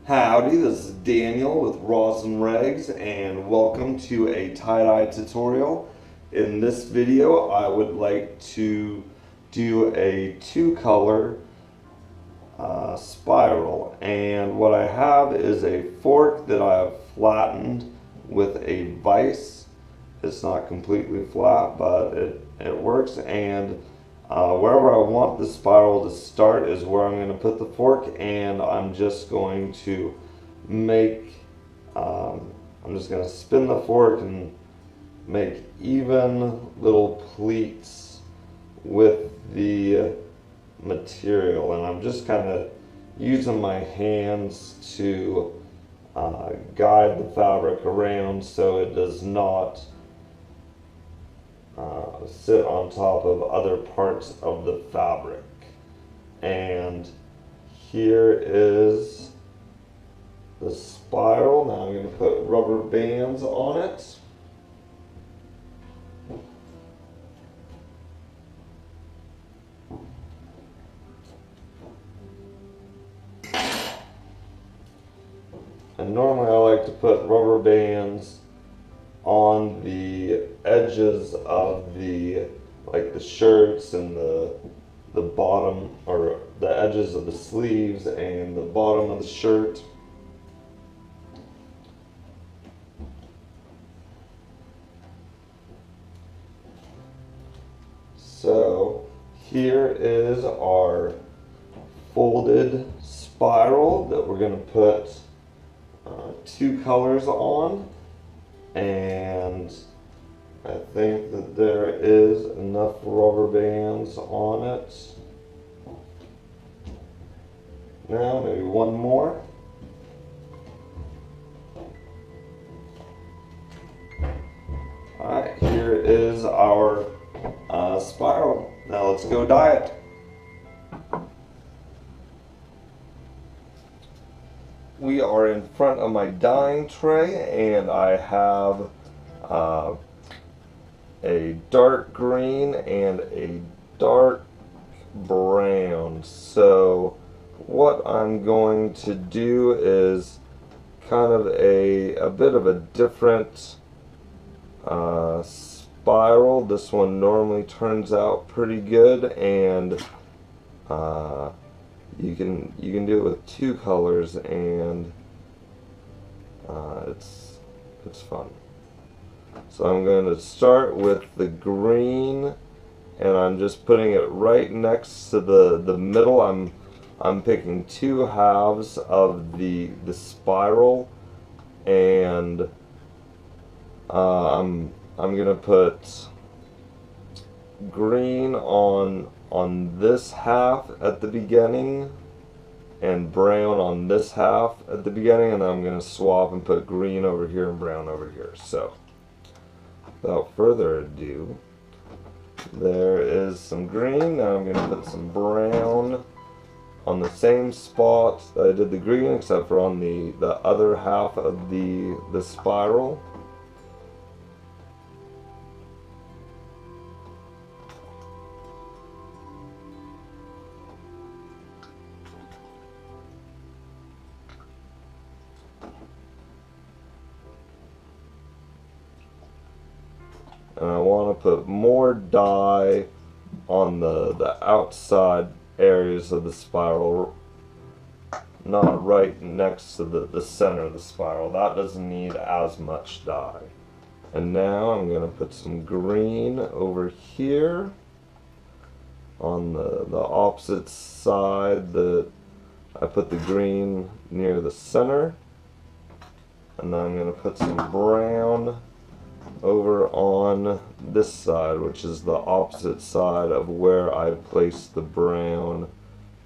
Howdy, this is Daniel with Roslyn Rags, and welcome to a tie-dye tutorial. In this video, I would like to do a two-color spiral, and what I have is a fork that I have flattened with a vise. It's not completely flat, but it works, and wherever I want the spiral to start is where I'm going to put the fork, and I'm just going to I'm just going to spin the fork and make even little pleats with the material, and I'm just kind of using my hands to guide the fabric around so it does not sit on top of other parts of the fabric. And here is the spiral. Now I'm going to put rubber bands on it. And normally I like to put rubber bands on the edges of the shirts and the bottom, or the edges of the sleeves and the bottom of the shirt. So here is our folded spiral that we're going to put two colors on, and I think that there is enough rubber bands on it. Now maybe one more. Alright, here is our spiral. Now let's go dye it. We are in front of my dyeing tray, and I have a dark green and a dark brown. So what I'm going to do is kind of a bit of a different spiral. This one normally turns out pretty good, and you can do it with two colors, and it's fun. So I'm going to start with the green, and I'm just putting it right next to the middle. I'm picking two halves of the spiral, and I'm gonna put green on this half at the beginning and brown on this half at the beginning, and then I'm going to swap and put green over here and brown over here. So without further ado, there is some green. Now I'm going to put some brown on the same spot that I did the green, except for on the other half of the spiral. And I want to put more dye on the outside areas of the spiral, not right next to the center of the spiral. That doesn't need as much dye. And now I'm going to put some green over here on the opposite side that I put the green near the center. And then I'm going to put some brown over on this side, which is the opposite side of where I placed the brown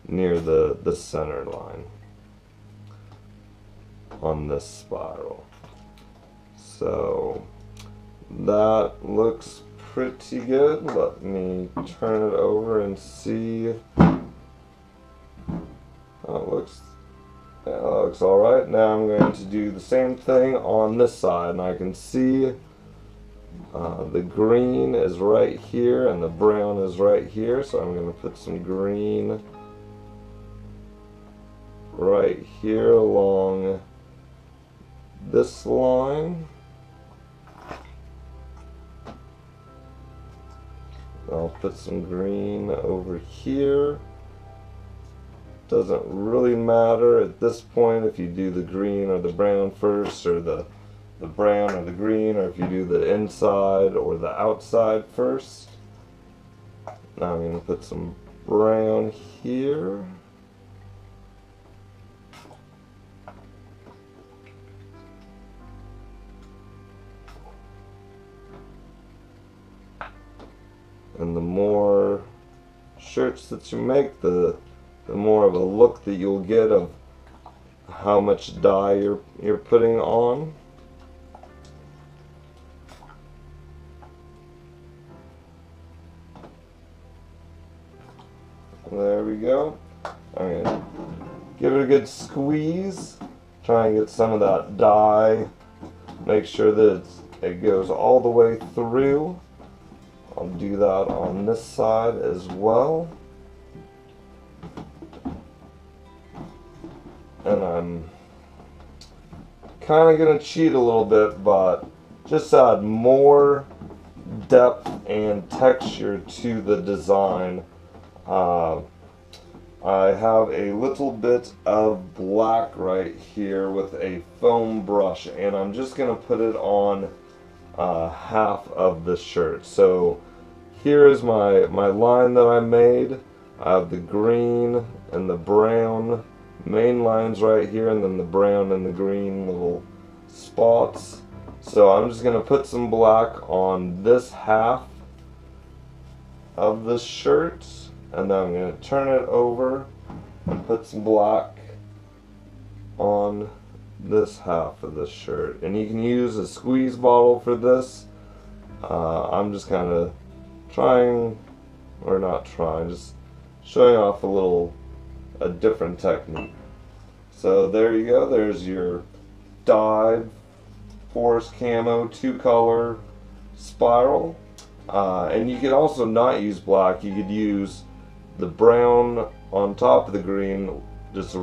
near the center line on this spiral. So that looks pretty good. Let me turn it over and see how it looks. Yeah, that looks alright. Now I'm going to do the same thing on this side, and I can see the green is right here and the brown is right here, so I'm going to put some green right here along this line. I'll put some green over here. Doesn't really matter at this point if you do the green or the brown first, or the brown or the green, or if you do the inside or the outside first. Now I'm going to put some brown here. And the more shirts that you make, the more of a look that you'll get of how much dye you're putting on. There we go. I'm gonna give it a good squeeze. Try and get some of that dye. Make sure that it goes all the way through. I'll do that on this side as well. And I'm kind of going to cheat a little bit, but just add more depth and texture to the design. I have a little bit of black right here with a foam brush, and I'm just going to put it on half of the shirt. So here is my line that I made. I have the green and the brown main lines right here, and then the brown and the green little spots. So I'm just going to put some black on this half of the shirt, and then I'm going to turn it over and put some black on this half of the shirt. And you can use a squeeze bottle for this. I'm just kind of trying, or not trying, just showing off a different technique. So there you go, there's your dyed forest camo 2-color spiral. And you could also not use black. You could use the brown on top of the green, just